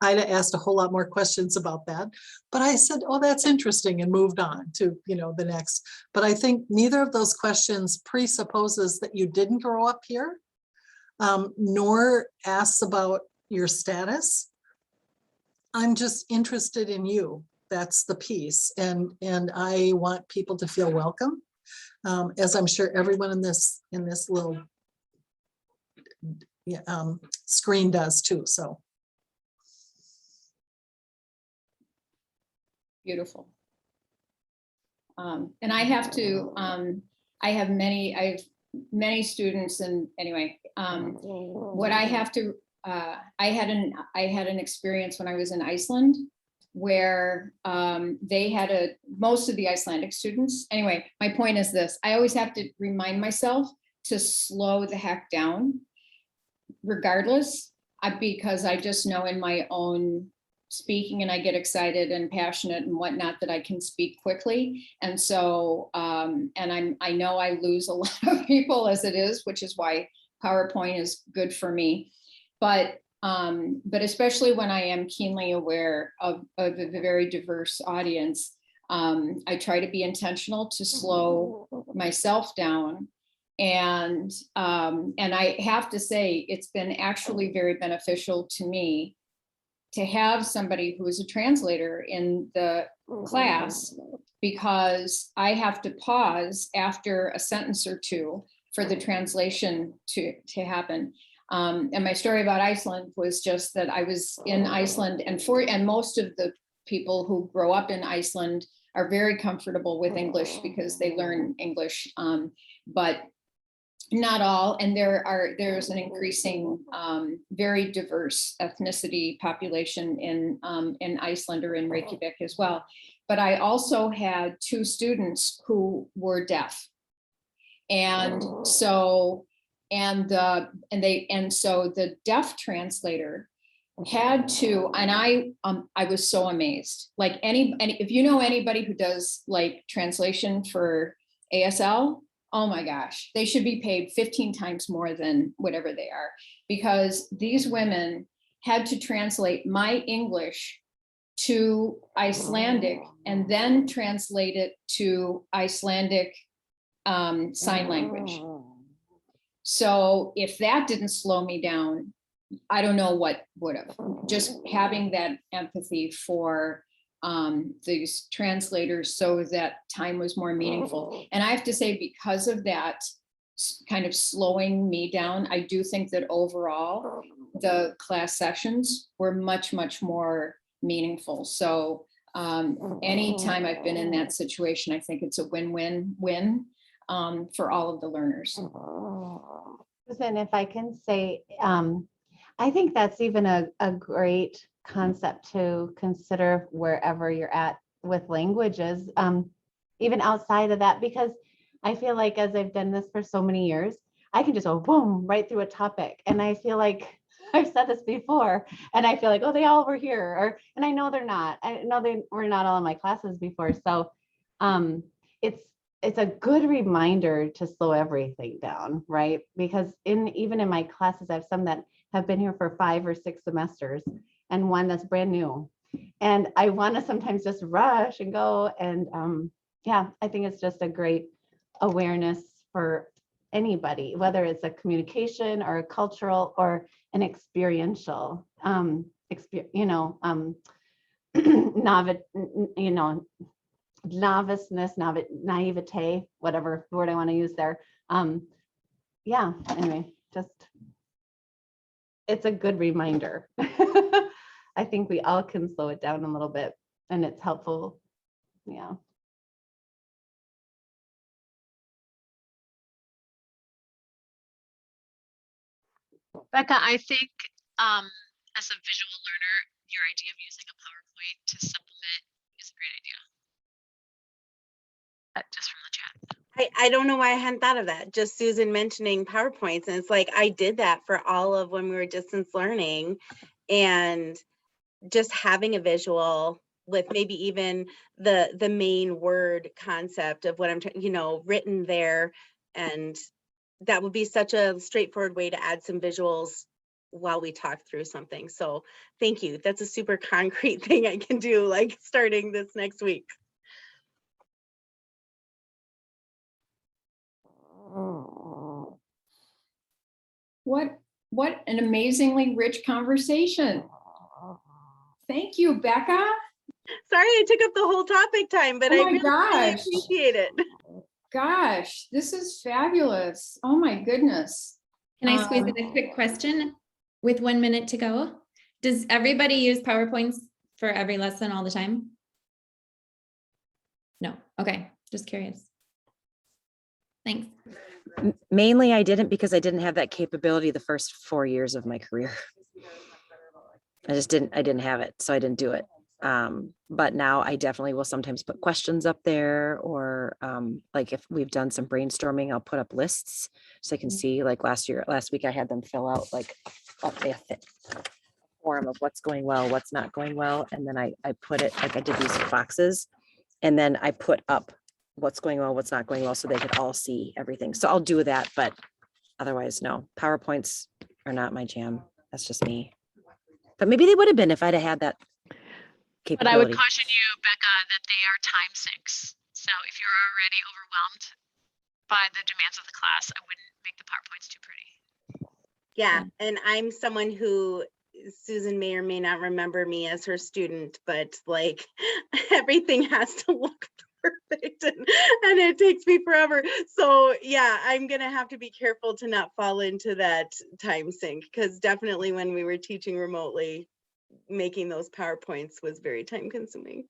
I'd have asked a whole lot more questions about that, but I said, oh, that's interesting, and moved on to, the next. But I think neither of those questions presupposes that you didn't grow up here, nor asks about your status. I'm just interested in you. That's the piece. And I want people to feel welcome, as I'm sure everyone in this little screen does too. So. Beautiful. And I have to, I have many students, and anyway, what I have to, I had an experience when I was in Iceland where they had most of the Icelandic students. Anyway, my point is this: I always have to remind myself to slow the heck down, regardless, because I just know in my own speaking, and I get excited and passionate and whatnot, that I can speak quickly. And so, and I know I lose a lot of people as it is, which is why PowerPoint is good for me. But especially when I am keenly aware of a very diverse audience, I try to be intentional to slow myself down. And I have to say, it's been actually very beneficial to me to have somebody who is a translator in the class, because I have to pause after a sentence or two for the translation to happen. And my story about Iceland was just that I was in Iceland, and most of the people who grow up in Iceland are very comfortable with English because they learn English, but not all. And there's an increasing, very diverse ethnicity population in Iceland, or in Reykjavik as well. But I also had 2 students who were deaf, and so the deaf translator had to, and I was so amazed. Like if you know anybody who does like translation for ASL, oh my gosh, they should be paid 15 times more than whatever they are, because these women had to translate my English to Icelandic and then translate it to Icelandic sign language. So if that didn't slow me down, I don't know what would have. Just having that empathy for these translators so that time was more meaningful. And I have to say, because of that kind of slowing me down, I do think that overall the class sessions were much, much more meaningful. So anytime I've been in that situation, I think it's a win-win-win for all of the learners. Susan, if I can say, I think that's even a great concept to consider wherever you're at with languages, even outside of that, because I feel like as I've done this for so many years, I can just go boom right through a topic. And I feel like I've said this before, and I feel like, oh, they all were here, and I know they're not. I know they were not all in my classes before. So it's a good reminder to slow everything down, right? Because even in my classes, I have some that have been here for 5 or 6 semesters, and one that's brand new. And I want to sometimes just rush and go. And yeah, I think it's just a great awareness for anybody, whether it's a communication or a cultural or an experiential, noviceness, naivete, whatever word I want to use there. Yeah, anyway, just it's a good reminder. I think we all can slow it down a little bit, and it's helpful. Yeah. Becca, I think as a visual learner, your idea of using a PowerPoint to supplement is a great idea. Just from the chat. I don't know why I hadn't thought of that. Just Susan mentioning PowerPoints. And it's like, I did that for all of when we were distance learning, and just having a visual with maybe even the main word concept of what I'm trying, you know, written there. And that would be such a straightforward way to add some visuals while we talk through something. So thank you. That's a super concrete thing I can do, like starting this next week. What an amazingly rich conversation. Thank you, Becca. Sorry I took up the whole topic time, but Oh I my really gosh. appreciate it. Gosh, this is fabulous. Oh my goodness. Can I squeeze in a quick question with 1 minute to go? Does everybody use PowerPoints for every lesson all the time? No. Okay. Just curious. Thanks. Mainly I didn't, because I didn't have that capability the first 4 years of my career. I didn't have it. So I didn't do it. But now I definitely will sometimes put questions up there, or like if we've done some brainstorming, I'll put up lists so I can see, like last week I had them fill out like a form of what's going well, what's not going well. And then I put it, like I did these boxes, and then I put up what's going well, what's not going well, so they could all see everything. So I'll do that, but otherwise, no, PowerPoints are not my jam. That's just me. But maybe they would have been if I'd have had that capability. But I would caution you, Becca, that they are time sinks. So if you're already overwhelmed by the demands of the class, I wouldn't make the PowerPoints too pretty. Yeah, and I'm someone who, Susan may or may not remember me as her student, but like everything has to look perfect, and it takes me forever. So yeah, I'm gonna have to be careful to not fall into that time sink, because definitely when we were teaching remotely, making those PowerPoints was very time consuming.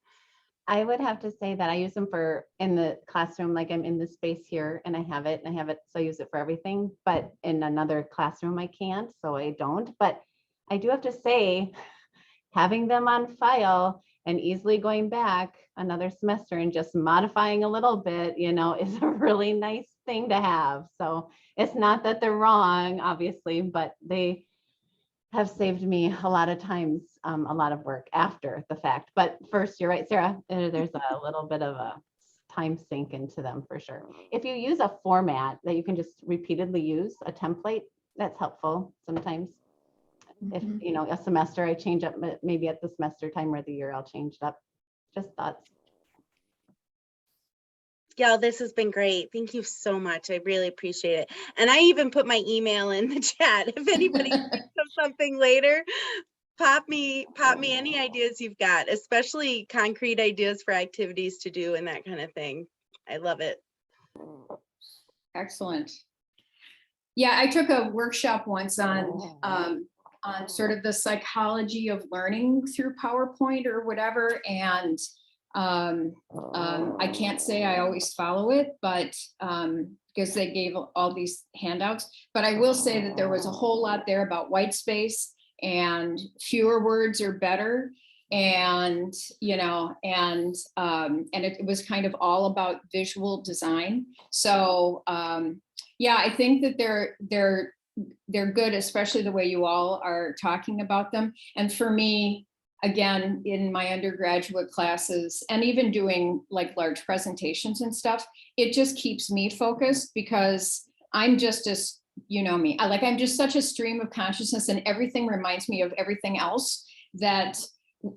I would have to say that I use them for in the classroom, like I'm in the space here and I have it, so I use it for everything, but in another classroom I can't, so I don't. But I do have to say, having them on file and easily going back another semester and just modifying a little bit, you know, is a really nice thing to have. So it's not that they're wrong, obviously, but they have saved me a lot of times, a lot of work after the fact. But first, you're right, Sarah, there's a little bit of a time sink into them for sure. If you use a format that you can just repeatedly use, a template, that's helpful sometimes. If, you know, a semester I change up, maybe at the semester time or the year I'll change it up. Just thoughts. Yeah, this has been great. Thank you so much. I really appreciate it. And I even put my email in the chat. If anybody thinks of something later, pop me any ideas you've got, especially concrete ideas for activities to do and that kind of thing. I love it. Excellent. Yeah, I took a workshop once on sort of the psychology of learning through PowerPoint or whatever. And I can't say I always follow it, but because they gave all these handouts, but I will say that there was a whole lot there about white space and fewer words are better. And, you know, and it was kind of all about visual design. So yeah, I think that they're good, especially the way you all are talking about them. And for me, again, in my undergraduate classes and even doing like large presentations and stuff, it just keeps me focused because I'm just as, you know me, I'm just such a stream of consciousness and everything reminds me of everything else that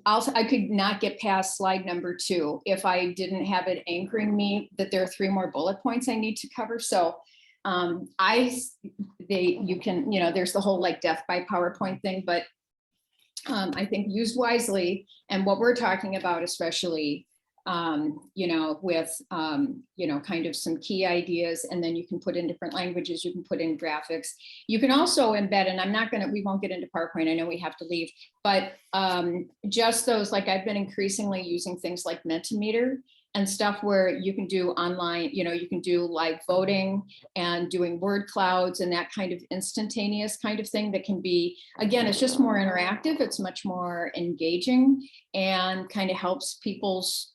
I could not get past slide number 2 if I didn't have it anchoring me that there are 3 more bullet points I need to cover. So you can, you know, there's the whole like death by PowerPoint thing, but I think used wisely and what we're talking about, especially you know, with, you know, kind of some key ideas, and then you can put in different languages, you can put in graphics. You can also embed, and we won't get into PowerPoint, I know we have to leave, but just those, like I've been increasingly using things like Mentimeter and stuff where you can do online, you know, you can do like voting and doing word clouds and that kind of instantaneous kind of thing that can be, again, it's just more interactive, it's much more engaging, and kind of helps people's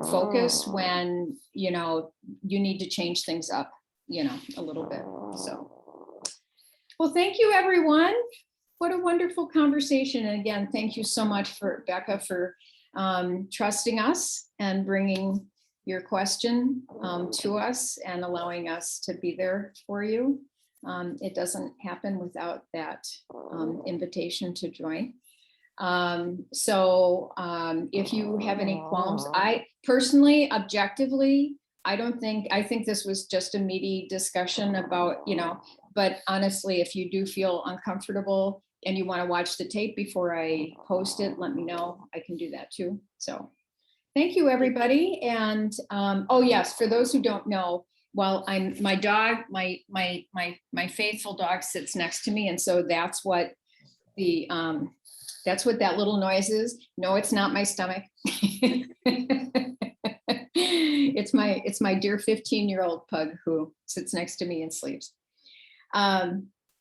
focus when, you know, you need to change things up, you know, a little bit. So, well, thank you, everyone. What a wonderful conversation. And again, thank you so much for Becca for trusting us and bringing your question to us and allowing us to be there for you. It doesn't happen without that invitation to join. So if you have any qualms, I personally, objectively, I think this was just a meaty discussion about, you know, but honestly, if you do feel uncomfortable and you want to watch the tape before I post it, let me know. I can do that too. So thank you, everybody. And oh yes, for those who don't know, well, my dog, my faithful dog sits next to me, and so that's what the that's what that little noise is. No, it's not my stomach. It's my dear 15-year-old pug who sits next to me and sleeps.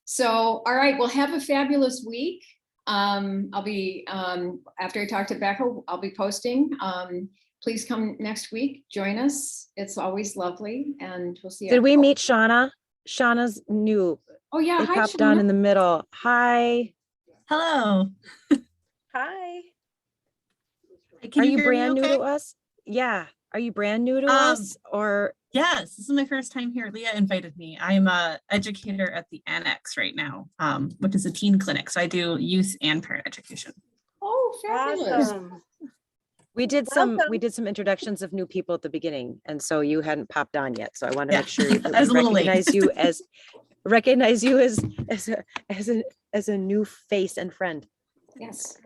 So, all right, well, have a fabulous week. I'll be, after I talk to Becca, I'll be posting. Please come next week, join us. It's always lovely, and we'll see you. Did we meet Shauna? Shauna's new. Oh yeah, it hi, popped Shauna. down in the middle. Hi. Hello. Hi. Can Are you hear me brand new okay? to us? Yeah. Are you brand new to us or? Yes, this is my first time here. Leah invited me. I'm a educator at the Annex right now, which is a teen clinic. So I do youth and parent education. Oh, fabulous. Awesome. We did some Welcome. introductions of new people at the beginning, and so you hadn't popped on yet. So I want to make sure that I was a little late. recognize you as a new face and friend. Yes,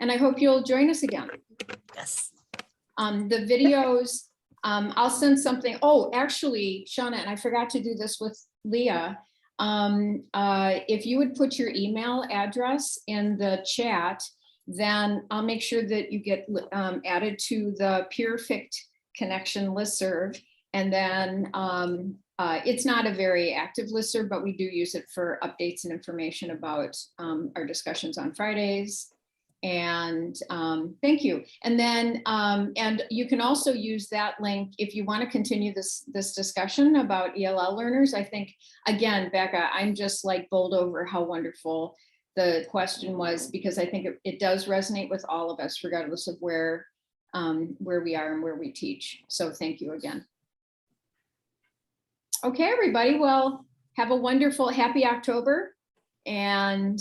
and I hope you'll join us again. Yes. The videos, I'll send something. Oh, actually, Shauna, and I forgot to do this with Leah. If you would put your email address in the chat, then I'll make sure that you get added to the PEER-fect connection listserv. And then it's not a very active listserv, but we do use it for updates and information about our discussions on Fridays. And thank you. And then, and you can also use that link if you want to continue this discussion about ELL learners. I think, again, Becca, I'm just like bowled over how wonderful the question was, because I think it does resonate with all of us, regardless of where we are and where we teach. So thank you again. Okay, everybody. Well, have a wonderful, happy October, and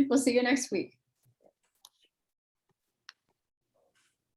we'll see you next week.